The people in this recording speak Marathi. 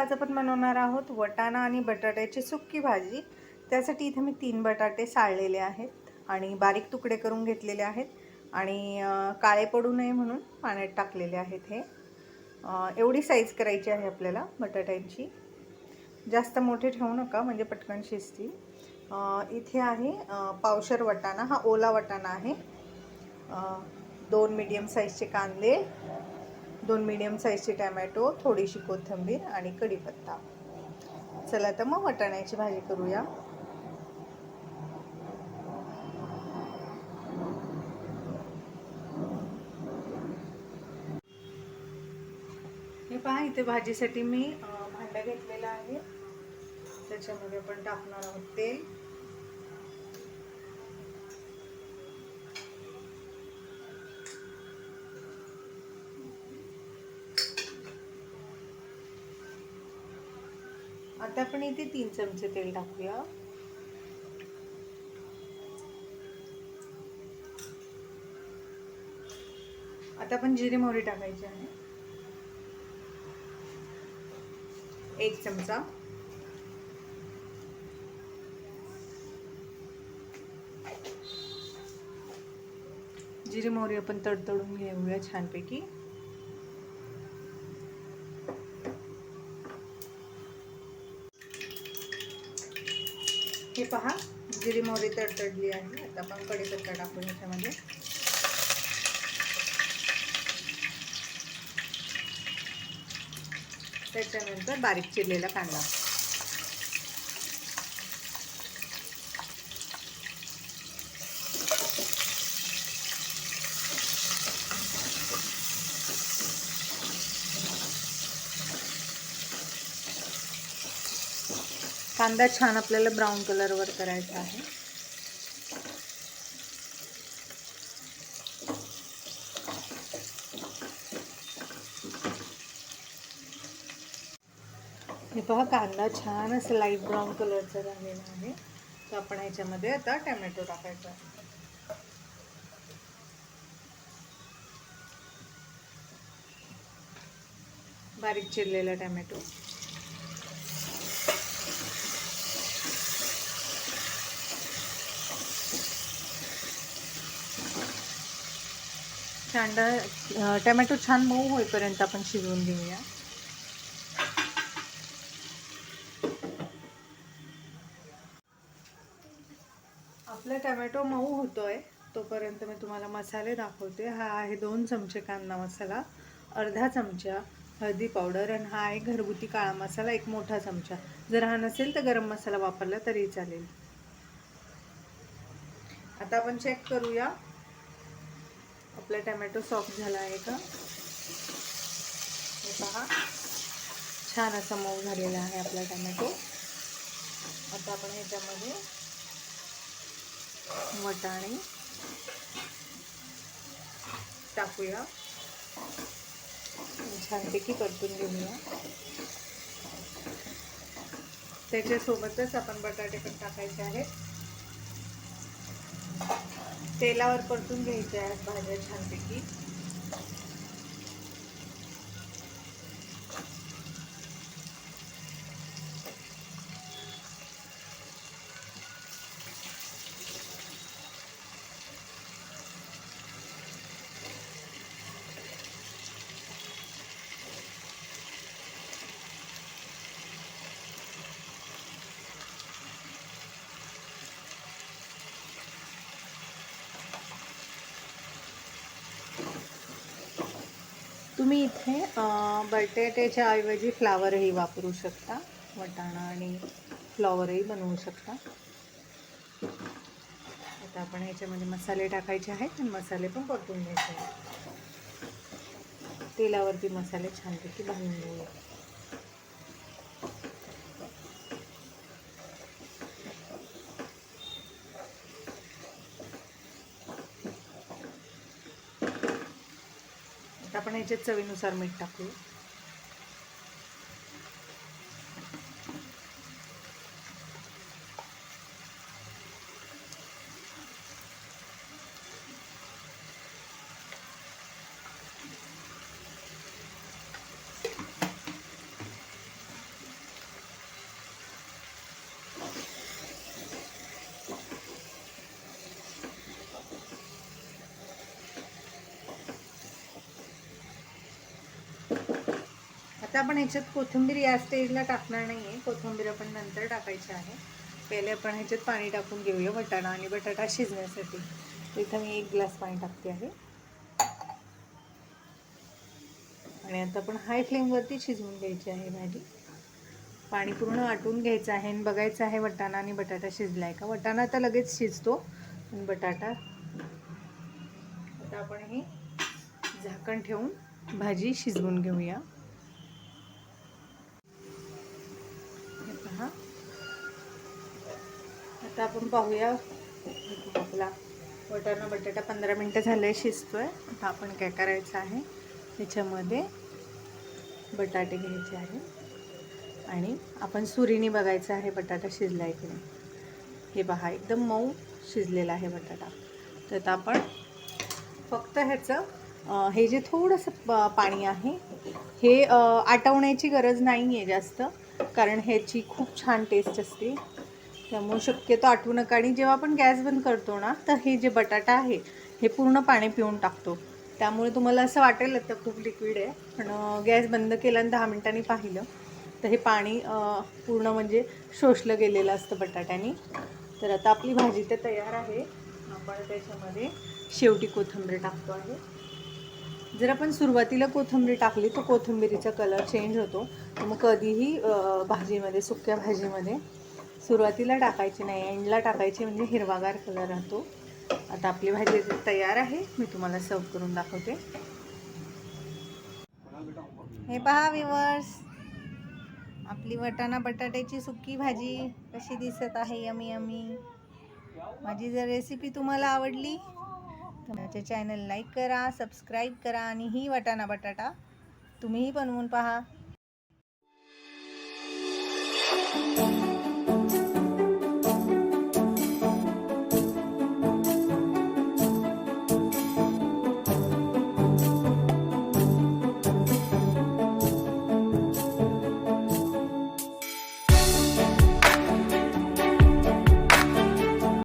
आज आपण बनवणार आहोत वटाणा आणि बटाट्याची सुक्की भाजी। त्यासाठी इथे मी 3 बटाटे साळलेले आहेत आणि बारीक तुकडे करून घेतलेले आहेत आणि काळे पडू नये म्हणून पाण्यात टाकलेले आहेत। हे एवढी साईज करायची आहे आपल्याला बटाट्यांची, जास्त मोठे ठेवू नका म्हणजे पटकन शिजतील। इथे आहे पावशर वटाणा, हा ओला वटाणा आहे। 2 मीडियम साईजचे कांदे, 2 मीडियम साईजचे टोमॅटो, थोडीशी कोथिंबीर आणि कढीपत्ता। चला तर मग वाटाण्याची भाजी करूया। हे पहा, इथे भाजीसाठी मी भांडं घेतलेलं आहे। त्याच्यामध्ये आपण टाकणार आहोत तेल। आता आपण इथे 3 चमचे तेल टाकूया। आता आपण जिरे मोहरी टाकायची आहे। 1 चमचा। जिरे मोहरी आपण तडतडून घेऊया छानपैकी। हे पहा, जिरे मोहरी तडतडली आहे। आता आपण कढीपत्ता टाकू याच्यामध्ये। त्याच्यानंतर बारीक चिरलेला कांदा। कांदा छान आपल्याला ब्राऊन कलरवर करायचा आहे। हे पहा, कांदा छान असं लाईट ब्राऊन कलरचा झालेला आहे। तर आपण ह्याच्यामध्ये आता टोमॅटो टाकायचा आहे। बारीक चिरलेला टोमॅटो। टोमॅटो छान मऊ होईपर्यंत आपण शिजवून घेऊया। आपला टोमॅटो मऊ होतोय तोपर्यंत मी तुम्हाला मसाले दाखवते। हा आहे 2 चमचे कांदा मसाला, अर्धा चमचा हळदी पावडर आणि हा आहे घरगुती काळा मसाला 1 मोठा चमचा। जर हा नसेल तर गरम मसाला वापरला तरी चालेल। आता आपण चेक करूया आपला टोमॅटो सॉफ्ट झाला आहे का। हे पहा, छान असा मऊ झालेला आहे आपला टोमॅटो। आता आपण ह्याच्यामध्ये वटाणे टाकूया, छानपैकी परतून घेऊया। त्याच्यासोबतच आपण बटाटे पण टाकायचे आहेत। तेलावर परतून घ्यायचे आहेत भाज्या छानपैकी। तुम्ही इथे बटाट्याच्या ऐवजी फ्लावरही वापरू शकता। वटाणा आणि फ्लावरही बनवू शकता। आता आपण ह्याच्यामध्ये मसाले टाकायचे आहेत आणि मसाले पण परतून घ्यायचे आहेत। तेलावरती मसाले छानपैकी भाजून घेऊया। आपण ह्याच्यात चवीनुसार मीठ टाकू। आता आपण ह्याच्यात कोथिंबीर या स्टेजला टाकणार नाही आहे, कोथिंबीर आपण नंतर टाकायची आहे. पहिले आपण ह्याच्यात पाणी टाकून घेऊया वाटाणा आणि बटाटा शिजण्यासाठी. इथं मी 1 ग्लास पाणी टाकते आहे. आणि आता आपण हाय फ्लेमवरती शिजवून घ्यायची आहे भाजी. पाणी पूर्ण आटून घ्यायचं आहे आणि बघायचं आहे वाटाणा आणि बटाटा शिजला आहे का. वाटाणा आता लगेच शिजतो आणि बटाटा. आता आपण हे झाकण ठेवून भाजी शिजवून घेऊया. पहा, आता आपण पाहूया आपला वाटाणा बटाटा 15 मिनटं झाले शिजतोय. आता आपण काय करायचं आहे, त्याच्यामध्ये बटाटे घ्यायचे आहे आणि आपण सुरीने बघायचं आहे बटाटा शिजला आहे की नाही. हे पहा, एकदम मऊ शिजलेला आहे बटाटा. तर आता आपण फक्त ह्याचं हे जे थोडंसं पाणी आहे हे आटवण्याची गरज नाही आहे जास्त, कारण ह्याची खूप छान टेस्ट असते. त्यामुळे शक्यतो आटवू नका. आणि जेव्हा आपण गॅस बंद करतो ना, तर हे जे बटाटा आहे हे पूर्ण पाणी पिऊन टाकतो. त्यामुळे तुम्हाला असं वाटेल तर खूप लिक्विड आहे, पण गॅस बंद केला आणि 10 मिनिटांनी पाहिलं तर हे पाणी पूर्ण म्हणजे शोषलं गेलेलं असतं बटाट्याने. तर आता आपली भाजी तर तयार आहे. आपण त्याच्यामध्ये शेवटी कोथिंबीर टाकतो आहे. जर आपण सुरुवातीला कोथिंबीर टाकली तर कोथिंबीरीचा कलर चेंज होतो. तर मग कधीही भाजीमध्ये, सुक्या भाजीमध्ये सुरुवातीला टाकायची नाही, एंडला टाकायची, म्हणजे हिरवागार कलर राहतो. आता आपली भाजी तयार आहे. मी तुम्हाला सर्व करून दाखवते. हे पहा व्ह्यूअर्स, आपली वाटाणा बटाट्याची सुकी भाजी कशी दिसत आहे. Yummy yummy. माझी जर रेसिपी तुम्हाला आवडली तर माझ्या चॅनल लाईक करा, सबस्क्राईब करा आणि ही वाटाणा बटाटा तुम्हीही बनवून पहा.